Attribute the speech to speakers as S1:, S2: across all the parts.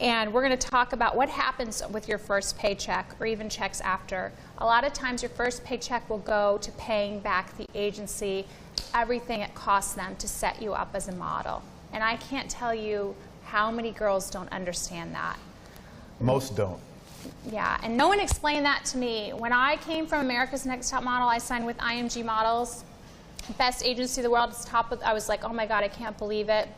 S1: And we're going to talk about what happens with your first paycheck or even checks after. A lot of times your first paycheck will go to paying back the agency everything it costs them to set you up as a model. And I can't tell you how many girls don't understand that.
S2: Most don't.
S1: Yeah, and no one explained that to me. When I came from America's Next Top Model, I signed with IMG Models, best agency in the world. I was like, oh my God, I can't believe it.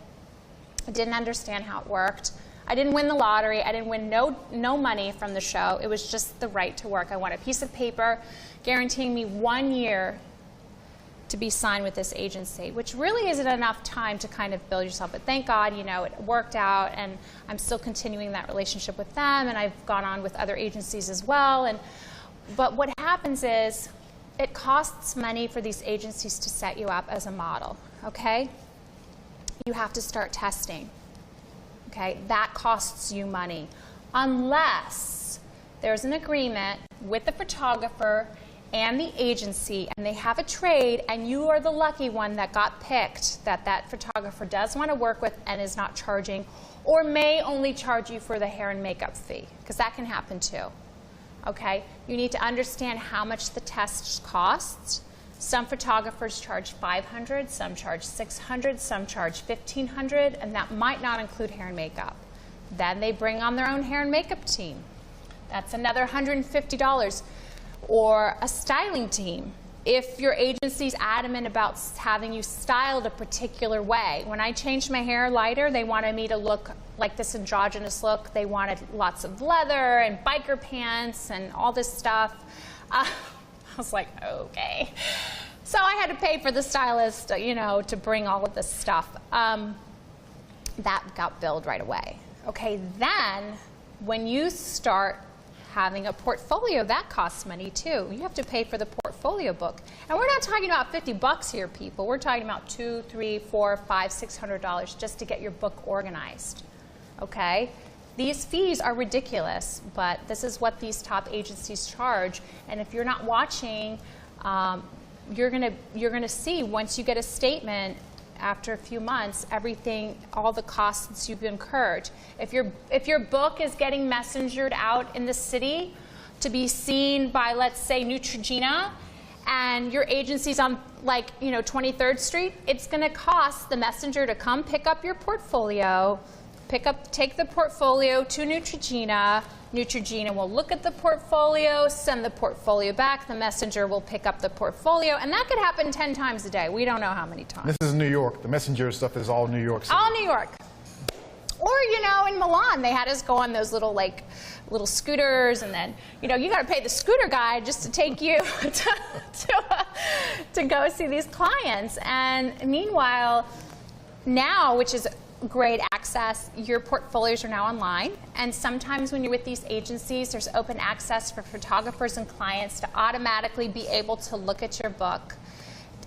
S1: I didn't understand how it worked. I didn't win the lottery. I didn't win no money from the show. It was just the right to work. I want a piece of paper guaranteeing me 1 year to be signed with this agency, which really isn't enough time to kind of build yourself. But thank God, you know, it worked out, and I'm still continuing that relationship with them, and I've gone on with other agencies as well. But what happens is it costs money for these agencies to set you up as a model, okay? You have to start testing, okay? That costs you money, unless there's an agreement with the photographer and the agency, and they have a trade, and you are the lucky one that got picked, that photographer does want to work with and is not charging, or may only charge you for the hair and makeup fee, because that can happen too. Okay? You need to understand how much the test costs. Some photographers charge $500, some charge $600, some charge $1,500, and that might not include hair and makeup. Then they bring on their own hair and makeup team. That's another $150. Or a styling team. If your agency's adamant about having you styled a particular way. When I changed my hair lighter, they wanted me to look like this androgynous look. They wanted lots of leather and biker pants and all this stuff. I was like, okay. So I had to pay for the stylist, you know, to bring all of this stuff. That got billed right away. Okay, then when you start having a portfolio, that costs money too. You have to pay for the portfolio book. And we're not talking about $50 here, people. We're talking about $200, $300, $400, $500, $600 just to get your book organized. Okay? These fees are ridiculous, but this is what these top agencies charge. And if you're not watching, you're gonna see once you get a statement after a few months, everything, all the costs you've incurred. If your book is getting messengered out in the city to be seen by, let's say, Neutrogena, and your agency's on, like, you know, 23rd Street, it's going to cost the messenger to come pick up your portfolio, take the portfolio to Neutrogena. Neutrogena will look at the portfolio, send the portfolio back. The messenger will pick up the portfolio, and that could happen 10 times a day. We don't know how many times.
S2: This is New York. The messenger stuff is all New York City.
S1: All New York. Or, you know, in Milan, they had us go on those little scooters, and then, you know, you got to pay the scooter guy just to take you to go see these clients. And meanwhile, now, which is great access, your portfolios are now online, and sometimes when you're with these agencies, there's open access for photographers and clients to automatically be able to look at your book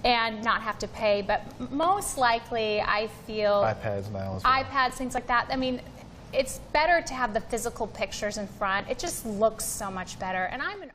S1: and not have to pay. But most likely, I feel
S2: iPads now as well.
S1: iPads, things like that. I mean, it's better to have the physical pictures in front. It just looks so much better. And I'm an